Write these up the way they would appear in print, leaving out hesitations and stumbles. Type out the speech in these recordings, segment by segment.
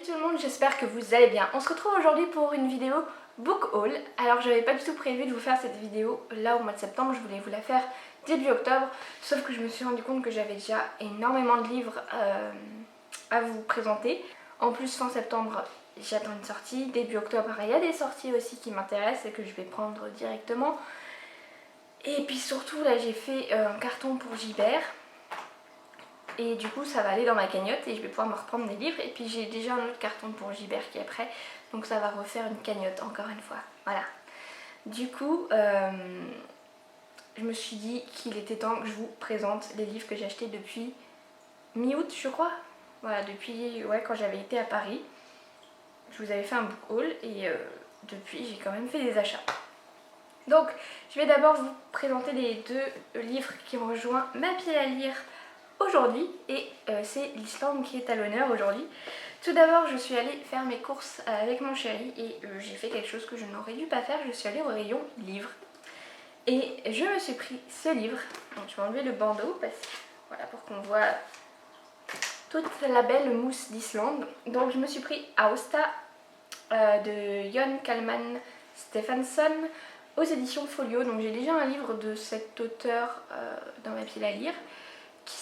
tout le monde, j'espère que vous allez bien. On se retrouve aujourd'hui pour une vidéo book haul. Alors j'avais pas du tout prévu de vous faire cette vidéo là au mois de septembre, je voulais vous la faire début octobre. Sauf que je me suis rendu compte que j'avais déjà énormément de livres à vous présenter. En plus fin septembre j'attends une sortie, début octobre il y a des sorties aussi qui m'intéressent et que je vais prendre directement. Et puis surtout là j'ai fait un carton pour Gibert. Et du coup ça va aller dans ma cagnotte et je vais pouvoir me reprendre des livres. Et puis j'ai déjà un autre carton pour Gibert qui est prêt. Donc ça va refaire une cagnotte encore une fois. Voilà. Du coup je me suis dit qu'il était temps que je vous présente les livres que j'ai achetés depuis mi-août je crois. Voilà, depuis quand j'avais été à Paris. Je vous avais fait un book haul et depuis j'ai quand même fait des achats. Donc je vais d'abord vous présenter les deux livres qui ont rejoint ma pile à lire aujourd'hui et c'est l'Islande qui est à l'honneur aujourd'hui. Tout d'abord je suis allée faire mes courses avec mon chéri et j'ai fait quelque chose que je n'aurais dû pas faire. Je suis allée au rayon livres et je me suis pris ce livre. Donc je vais enlever le bandeau parce que, voilà, pour qu'on voit toute la belle mousse d'Islande. Donc je me suis pris Ásta de Jon Kalman Stefánsson aux éditions Folio. Donc j'ai déjà un livre de cet auteur dans ma pile à lire.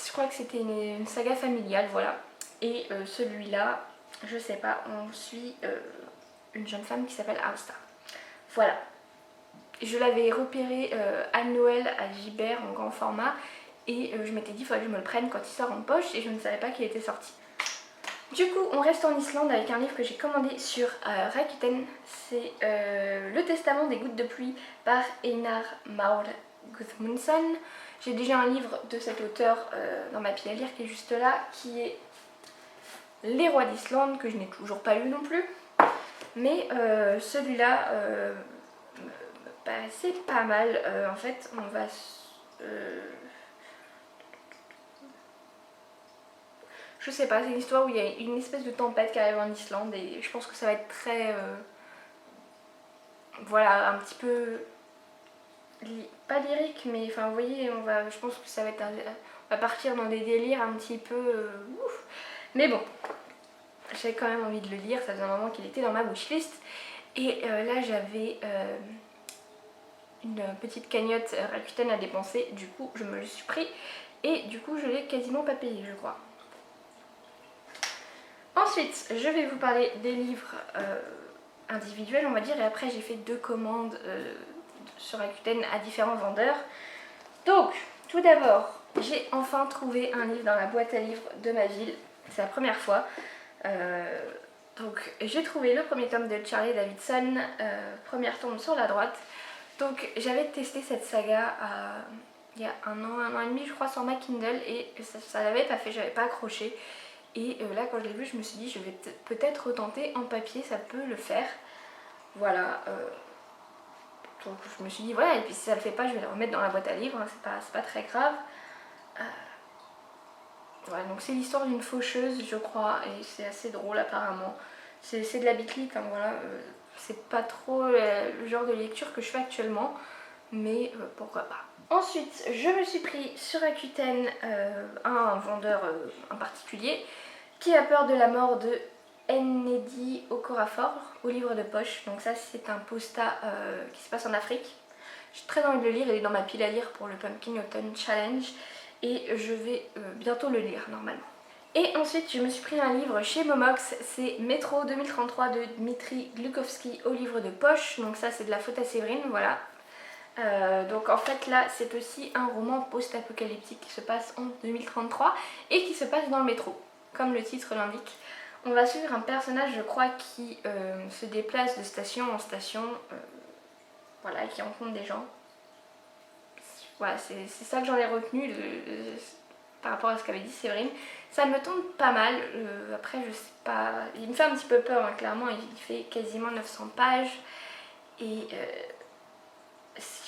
Je crois que c'était une saga familiale, voilà. Et celui-là, je sais pas, on suit une jeune femme qui s'appelle Ásta. Voilà. Je l'avais repéré à Noël à Gibert en grand format et je m'étais dit il faudrait que je me le prenne quand il sort en poche et je ne savais pas qu'il était sorti. Du coup, on reste en Islande avec un livre que j'ai commandé sur Rakuten. C'est Le Testament des gouttes de pluie par Einar Már Guðmundsson. J'ai déjà un livre de cet auteur dans ma pile à lire qui est juste là, qui est Les Rois d'Islande, que je n'ai toujours pas lu non plus. Mais celui-là, c'est pas mal. En fait, on va... je sais pas, c'est une histoire où il y a une espèce de tempête qui arrive en Islande et je pense que ça va être très... voilà, un petit peu... pas lyrique, mais enfin, vous voyez, je pense que ça va être... on va partir dans des délires un petit peu... ouf. Mais bon, j'avais quand même envie de le lire, ça faisait un moment qu'il était dans ma wishlist. Et là, j'avais une petite cagnotte Rakuten à dépenser, du coup, je me le suis pris. Et du coup, je l'ai quasiment pas payé, je crois. Ensuite, je vais vous parler des livres individuels, on va dire, et après j'ai fait deux commandes sur Rakuten à différents vendeurs. Donc, tout d'abord, j'ai enfin trouvé un livre dans la boîte à livres de ma ville, c'est la première fois. Donc, j'ai trouvé le premier tome de Charlie Davidson, première tombe sur la droite. Donc, j'avais testé cette saga il y a un an et demi, je crois, sur ma Kindle, et ça l'avait pas fait, j'avais pas accroché. Et là quand je l'ai vu je me suis dit je vais peut-être retenter en papier, ça peut le faire. Voilà. Donc je me suis dit voilà, et puis si ça le fait pas je vais le remettre dans la boîte à livres, hein, c'est pas très grave. Voilà, donc c'est l'histoire d'une faucheuse je crois et c'est assez drôle apparemment. C'est de la bitlique, hein, voilà. C'est pas trop le genre de lecture que je fais actuellement, mais pourquoi pas. Ensuite, je me suis pris sur Rakuten un vendeur en particulier qui a peur de la mort de Nnedi Okorafor au livre de poche. Donc ça c'est un posta qui se passe en Afrique. J'ai très envie de le lire, il est dans ma pile à lire pour le Pumpkin Autumn Challenge et je vais bientôt le lire normalement. Et ensuite je me suis pris un livre chez Momox, c'est Métro 2033 de Dmitri Glukovski au livre de poche. Donc ça c'est de la faute à Séverine, voilà. Donc en fait là c'est aussi un roman post-apocalyptique qui se passe en 2033 et qui se passe dans le métro, comme le titre l'indique. On va suivre un personnage je crois qui se déplace de station en station, voilà, qui rencontre des gens. Voilà, c'est ça que j'en ai retenu par rapport à ce qu'avait dit Séverine. Ça me tente pas mal, après je sais pas, il me fait un petit peu peur, hein, clairement, il fait quasiment 900 pages et...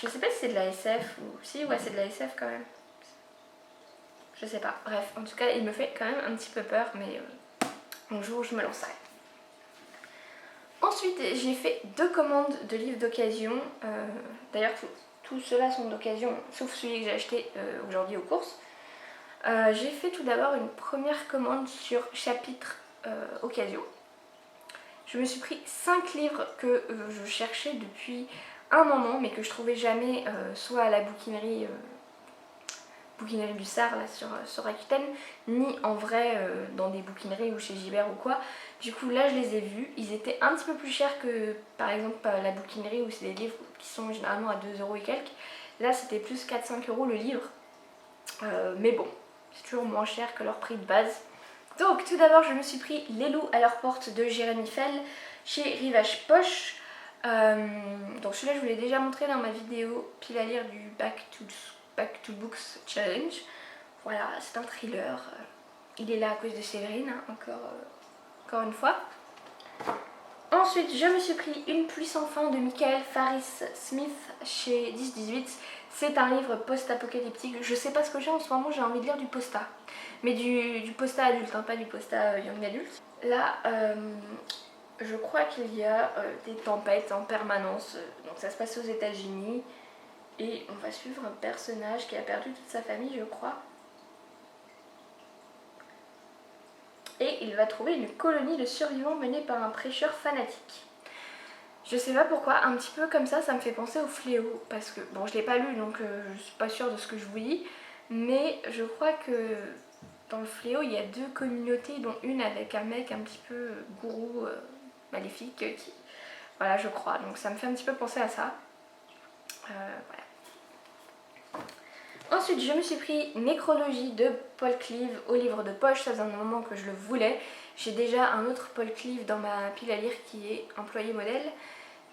je sais pas si c'est de la SF ou... Si, ouais, c'est de la SF quand même. Je sais pas. Bref, en tout cas, il me fait quand même un petit peu peur, mais un jour, je me lancerai. Ensuite, j'ai fait deux commandes de livres d'occasion. D'ailleurs, tous ceux-là sont d'occasion, sauf celui que j'ai acheté aujourd'hui aux courses. J'ai fait tout d'abord une première commande sur Chapitre Occasion. Je me suis pris 5 livres que je cherchais depuis un moment mais que je trouvais jamais, soit à la bouquinerie du Sar là sur Rakuten, ni en vrai dans des bouquineries ou chez Gibert ou quoi. Du coup là je les ai vus, ils étaient un petit peu plus chers que par exemple la bouquinerie où c'est des livres qui sont généralement à 2 € et quelques. Là c'était plus 4-5 € le livre, mais bon, c'est toujours moins cher que leur prix de base. Donc tout d'abord je me suis pris Les loups à leur porte de Jérémy Fell chez Rivage Poche. Donc celui-là je vous l'ai déjà montré dans ma vidéo pile à lire du Back to Books Challenge. Voilà, c'est un thriller. Il est là à cause de Séverine, hein, encore une fois. Ensuite, je me suis pris Une pluie sans fin de Michael Faris Smith chez 10-18. C'est un livre post-apocalyptique. Je sais pas ce que j'ai en ce moment, j'ai envie de lire du posta. Mais du posta adulte, hein, pas du posta young adulte. Là, je crois qu'il y a des tempêtes en permanence. Donc ça se passe aux États-Unis. Et on va suivre un personnage qui a perdu toute sa famille, je crois. Et il va trouver une colonie de survivants menée par un prêcheur fanatique. Je sais pas pourquoi, un petit peu comme ça me fait penser au Fléau. Parce que, bon, je l'ai pas lu donc je suis pas sûre de ce que je vous dis. Mais je crois que dans le Fléau, il y a 2 communautés, dont une avec un mec un petit peu gourou maléfique. Qui... Voilà, je crois. Donc ça me fait un petit peu penser à ça. Voilà. Ensuite, je me suis pris Nécrologie de Paul Cleave au livre de poche. Ça faisait un moment que je le voulais. J'ai déjà un autre Paul Cleave dans ma pile à lire qui est Employé modèle.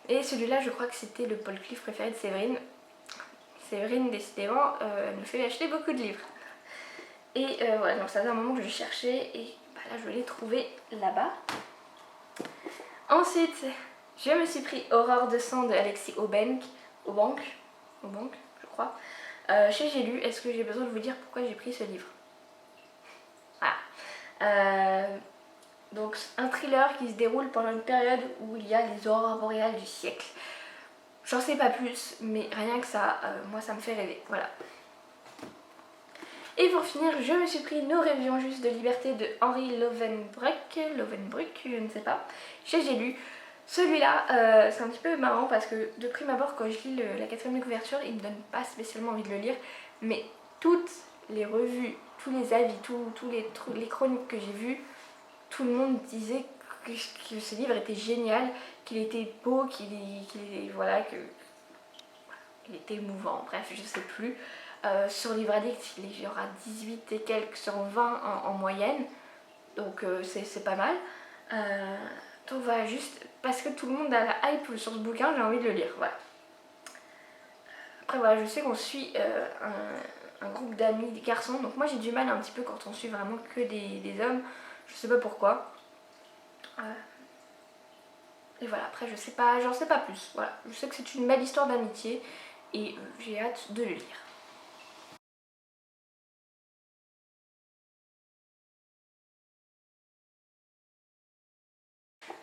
Et celui-là, je crois que c'était le Paul Cleave préféré de Séverine. Séverine, décidément, me fait acheter beaucoup de livres. Et voilà, donc ça faisait un moment que je cherchais et bah, là, je l'ai trouvé là-bas. Ensuite, je me suis pris Horreur de sang de Alexis Aubank, je crois. Chez J'ai lu, est-ce que j'ai besoin de vous dire pourquoi j'ai pris ce livre? Voilà. Donc un thriller qui se déroule pendant une période où il y a les aurores boréales du siècle. J'en sais pas plus, mais rien que ça, moi ça me fait rêver. Voilà. Et pour finir, je me suis pris Nous rêvions juste de liberté de Henri Lovenbruck, je ne sais pas, chez J'ai lu. Celui-là, c'est un petit peu marrant parce que de prime abord, quand je lis la 4e de couverture, il me donne pas spécialement envie de le lire, mais toutes les revues, tous les avis, tous les chroniques que j'ai vues, tout le monde disait que ce livre était génial, qu'il était beau, voilà, qu'il était émouvant, bref, je sais plus. Sur Livre Addict, il y aura 18 et quelques sur 20 en moyenne, donc c'est pas mal. Donc voilà, juste parce que tout le monde a la hype sur ce bouquin, j'ai envie de le lire, voilà. Après voilà, je sais qu'on suit un groupe d'amis, des garçons, donc moi j'ai du mal un petit peu quand on suit vraiment que des hommes, je sais pas pourquoi. Et voilà, après je sais pas, j'en sais pas plus, voilà. Je sais que c'est une belle histoire d'amitié et j'ai hâte de le lire.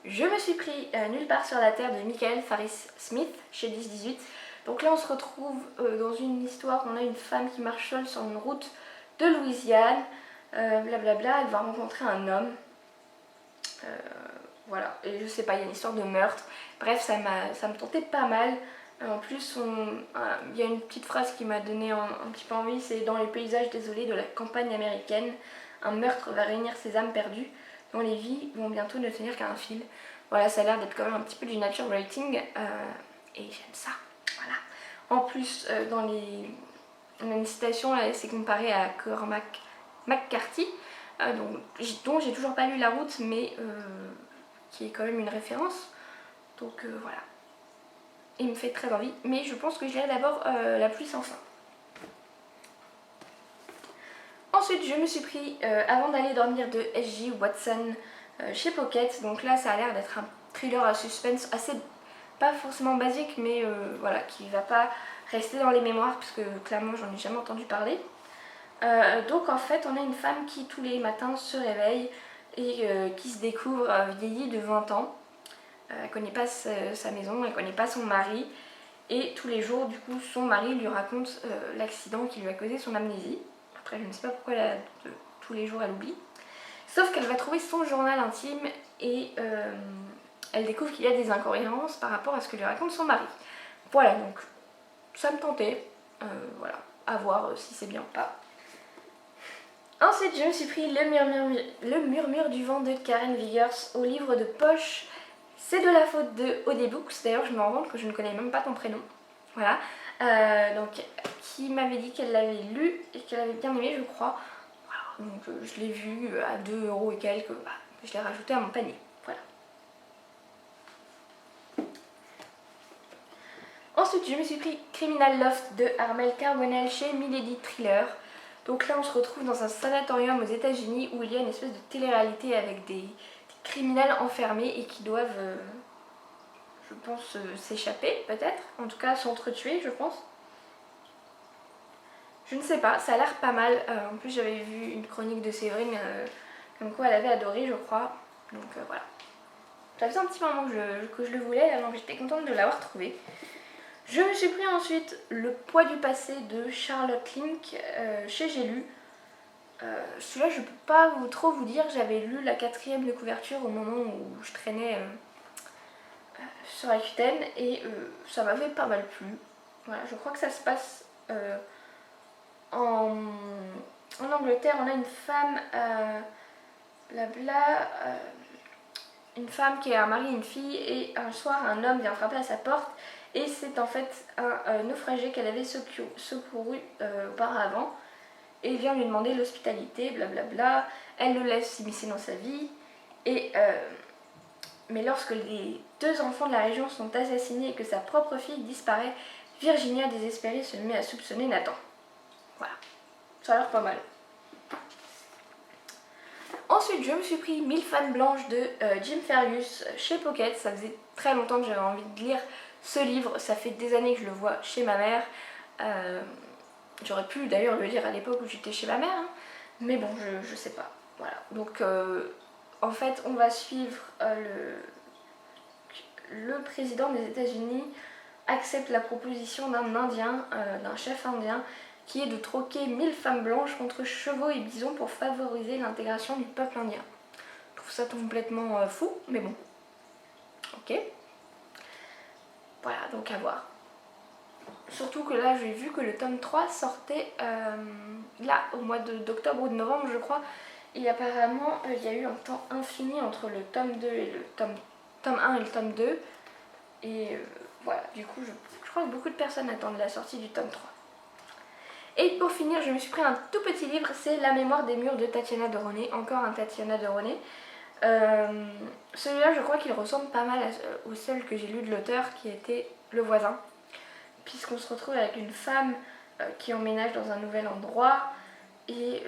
Je me suis pris Nulle part sur la terre de Michael Faris Smith chez 10-18. Donc là on se retrouve dans une histoire, on a une femme qui marche seule sur une route de Louisiane, blablabla, elle va rencontrer un homme. Voilà, et je sais pas, il y a une histoire de meurtre. Bref, ça me tentait pas mal. En plus, il y a une petite phrase qui m'a donné un petit peu envie, c'est dans les paysages désolés de la campagne américaine, un meurtre va réunir ses âmes perdues, dont les vies vont bientôt ne tenir qu'à un fil. Voilà, ça a l'air d'être quand même un petit peu du nature writing, et j'aime ça. Voilà. En plus, on a une citation, là, c'est comparé à Cormac McCarthy, dont j'ai toujours pas lu La Route, mais qui est quand même une référence. Donc voilà. Il me fait très envie, mais je pense que je lirai d'abord La pluie sans fin. Ensuite, je me suis pris Avant d'aller dormir de S.J. Watson chez Pocket. Donc là, ça a l'air d'être un thriller à suspense assez, pas forcément basique, mais voilà, qui va pas rester dans les mémoires, puisque clairement, j'en ai jamais entendu parler. Donc en fait, on a une femme qui tous les matins se réveille et qui se découvre vieillie de 20 ans. Elle connaît pas sa maison, elle connaît pas son mari. Et tous les jours, du coup, son mari lui raconte l'accident qui lui a causé son amnésie. Après, je ne sais pas pourquoi tous les jours elle oublie. Sauf qu'elle va trouver son journal intime et elle découvre qu'il y a des incohérences par rapport à ce que lui raconte son mari. Voilà, donc ça me tentait, voilà, à voir si c'est bien ou pas. Ensuite, je me suis pris le murmure du vent de Karen Vigers au livre de poche. C'est de la faute de OD Books. D'ailleurs, je me rends compte que je ne connais même pas ton prénom. Voilà. Donc, qui m'avait dit qu'elle l'avait lu et qu'elle avait bien aimé, je crois. Voilà. Donc, je l'ai vu à 2 € et quelques. Bah, je l'ai rajouté à mon panier. Voilà. Ensuite, je me suis pris Criminal Loft de Armel Carbonell chez Milady Thriller. Donc là, on se retrouve dans un sanatorium aux États-Unis où il y a une espèce de télé-réalité avec des criminels enfermés et qui doivent, je pense, s'échapper peut-être. En tout cas, s'entretuer, je pense. Je ne sais pas, ça a l'air pas mal. En plus, j'avais vu une chronique de Séverine comme quoi elle avait adoré, je crois. Donc voilà. Ça faisait un petit moment que je le voulais, donc j'étais contente de l'avoir trouvé. Je me suis pris ensuite Le poids du passé de Charlotte Link chez J'ai lu. Celui-là, je peux pas trop vous dire, j'avais lu la 4e de couverture au moment où je traînais sur Rakuten et ça m'avait pas mal plu. Voilà, je crois que ça se passe en Angleterre. On a une femme, une femme qui a un mari et une fille, et un soir un homme vient frapper à sa porte et c'est en fait un naufragé qu'elle avait secouru auparavant et il vient lui demander l'hospitalité, blablabla. Elle le laisse s'immiscer dans sa vie et mais lorsque les 2 enfants de la région sont assassinés et que sa propre fille disparaît, Virginia désespérée se met à soupçonner Nathan. Voilà, ça a l'air pas mal. Ensuite, je me suis pris 1000 fans blanches de Jim Fergus chez Pocket. Ça faisait très longtemps que j'avais envie de lire ce livre. Ça fait des années que je le vois chez ma mère. J'aurais pu d'ailleurs le lire à l'époque où j'étais chez ma mère. Hein. Mais bon, je sais pas. Voilà. Donc, en fait, on va suivre le président des États-Unis accepte la proposition d'un Indien, d'un chef indien, qui est de troquer 1000 femmes blanches contre chevaux et bisons pour favoriser l'intégration du peuple indien. Je trouve ça complètement fou, mais bon. Ok. Voilà, donc à voir. Surtout que là, j'ai vu que le tome 3 sortait là, au mois d'octobre ou de novembre, je crois. Et apparemment, il y a eu un temps infini entre le tome 2 et le tome 1 et le tome 2. Et voilà, du coup, je crois que beaucoup de personnes attendent la sortie du tome 3. Et pour finir, je me suis pris un tout petit livre, c'est La mémoire des murs de Tatiana de René, encore un Tatiana de René. Celui-là, je crois qu'il ressemble pas mal au seul que j'ai lu de l'auteur, qui était Le Voisin, puisqu'on se retrouve avec une femme qui emménage dans un nouvel endroit, et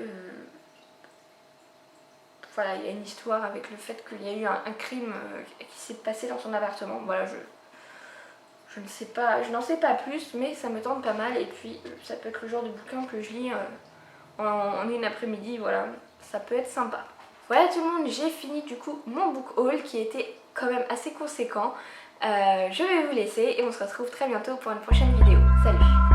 voilà, il y a une histoire avec le fait qu'il y a eu un crime qui s'est passé dans son appartement. Voilà, je ne sais pas, je n'en sais pas plus, mais ça me tente pas mal et puis ça peut être le genre de bouquin que je lis en une après-midi, voilà, ça peut être sympa. Voilà tout le monde, j'ai fini du coup mon book haul qui était quand même assez conséquent. Je vais vous laisser et on se retrouve très bientôt pour une prochaine vidéo. Salut!